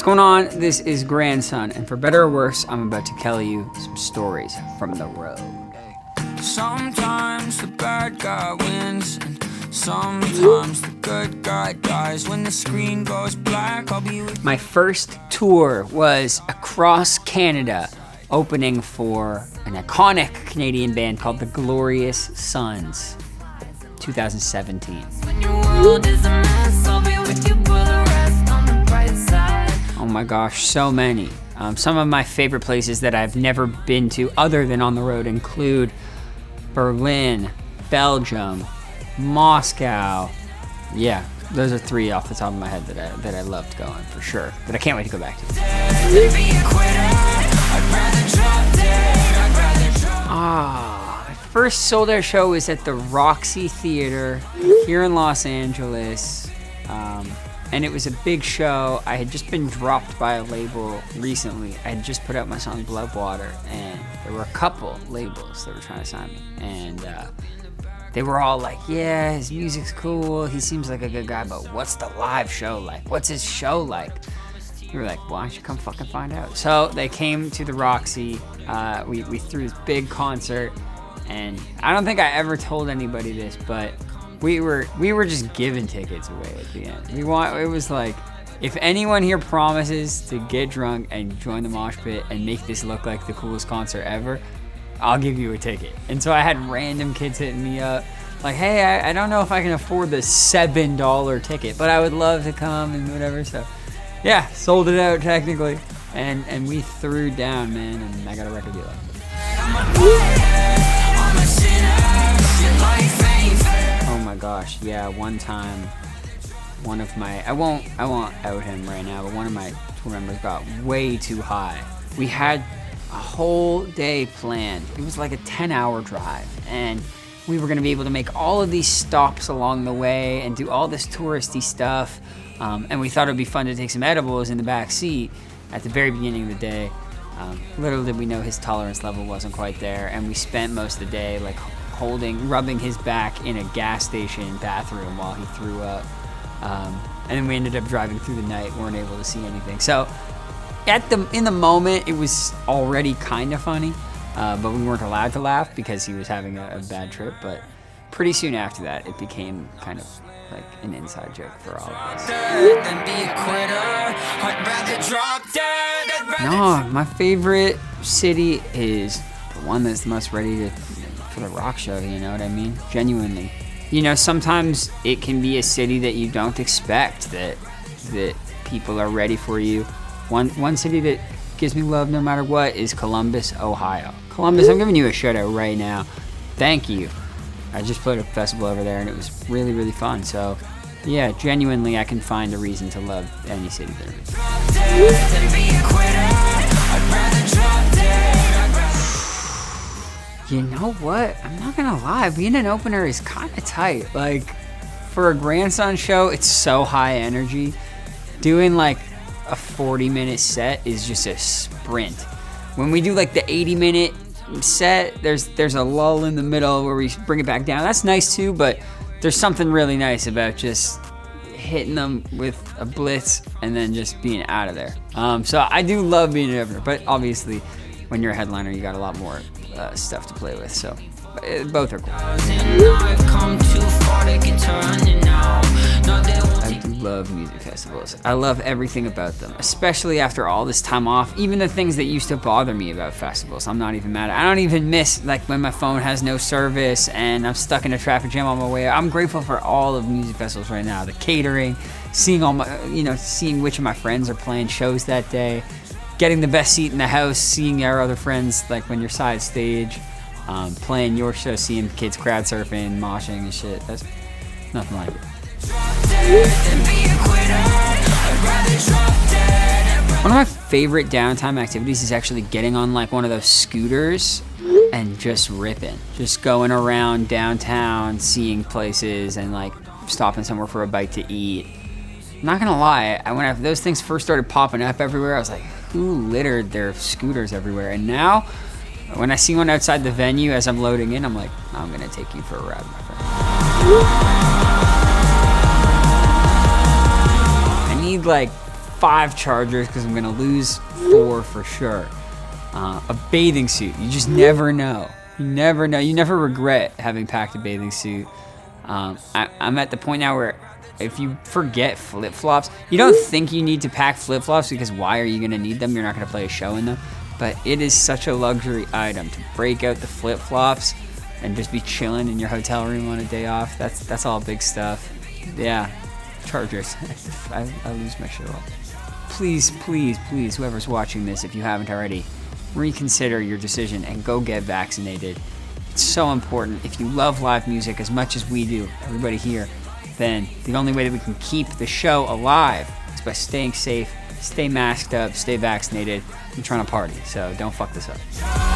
going on? This is Grandson, and for better or worse, I'm about to tell you some stories from the road. Sometimes the bad guy wins, and sometimes the good guy dies. When the screen goes black, I'll be with My first tour was across Canada, opening for an iconic Canadian band called the Glorious Sons, 2017. When your world is a mess, I'll be with you for the rest on the bright side. Oh my gosh, so many. Some of my favorite places that I've never been to other than on the road include Berlin, Belgium, Moscow. Yeah, those are three off the top of my head that I loved going for sure, that I can't wait to go back to. My first sold out show was at the Roxy Theater here in Los Angeles. And it was a big show. I had just been dropped by a label recently. I had just put out my song Bloodwater, and there were a couple labels that were trying to sign me. And they were all like, yeah, his music's cool, he seems like a good guy, but what's the live show like? What's his show like? We were like, why don't you come fucking find out? So they came to the Roxy. We threw this big concert, and I don't think I ever told anybody this, but we were just giving tickets away at the end. It was like, if anyone here promises to get drunk and join the mosh pit and make this look like the coolest concert ever, I'll give you a ticket. And so I had random kids hitting me up like, hey, I don't know if I can afford the $7 ticket, but I would love to come and whatever. So yeah, sold it out technically, and we threw down, man, and I got a record deal. Oh my gosh, yeah, one time, one of my, I won't out him right now, but one of my tour members got way too high. We had a whole day planned. It was like a 10-hour drive, and we were gonna be able to make all of these stops along the way and do all this touristy stuff. And we thought it would be fun to take some edibles in the back seat at the very beginning of the day. Little did we know his tolerance level wasn't quite there, and we spent most of the day like rubbing his back in a gas station bathroom while he threw up. And then we ended up driving through the night, weren't able to see anything. So in the moment, it was already kind of funny, but we weren't allowed to laugh because he was having a bad trip. But pretty soon after that, it became kind of like an inside joke for all of us. No, my favorite city is the one that's the most ready for the rock show, you know what I mean? Genuinely. You know, sometimes it can be a city that you don't expect that people are ready for you. One city that gives me love no matter what is Columbus, Ohio. Columbus, I'm giving you a shout out right now. Thank you. I just played a festival over there and it was really, really fun. So yeah, genuinely I can find a reason to love any city there. You know what? I'm not gonna lie, being an opener is kind of tight. Like, for a Grandson show, it's so high energy. Doing like a 40-minute set is just a sprint. When we do like the 80-minute set, there's a lull in the middle where we bring it back down. That's nice too, but there's something really nice about just hitting them with a blitz and then just being out of there. So I do love being an opener, but obviously when you're a headliner, you got a lot more stuff to play with, so both are cool. I do love music festivals. I love everything about them, especially after all this time off. Even the things that used to bother me about festivals, I'm not even mad at. I don't even miss like when my phone has no service and I'm stuck in a traffic jam on my way out. I'm grateful for all of music festivals right now. The catering, seeing seeing which of my friends are playing shows that day, getting the best seat in the house, seeing our other friends like when you're side stage, playing your show, seeing kids crowd surfing, moshing and shit. That's nothing like it. One of my favorite downtime activities is actually getting on like one of those scooters and just ripping. Just going around downtown, seeing places and like stopping somewhere for a bite to eat. I'm not gonna lie, when those things first started popping up everywhere, I was like, who littered their scooters everywhere? And now, when I see one outside the venue as I'm loading in, I'm like, I'm gonna take you for a ride, my friend. I need like 5 chargers because I'm going to lose 4 for sure. A bathing suit. You just never know. You never know. You never regret having packed a bathing suit. I'm at the point now where if you forget flip-flops, you don't think you need to pack flip-flops because why are you going to need them? You're not going to play a show in them. But it is such a luxury item to break out the flip-flops and just be chilling in your hotel room on a day off. That's all big stuff. Yeah, chargers. I lose my shit all. Please, please, please, whoever's watching this, if you haven't already, reconsider your decision and go get vaccinated. It's so important. If you love live music as much as we do, everybody here, then the only way that we can keep the show alive is by staying safe, stay masked up, stay vaccinated, and trying to party. So don't fuck this up.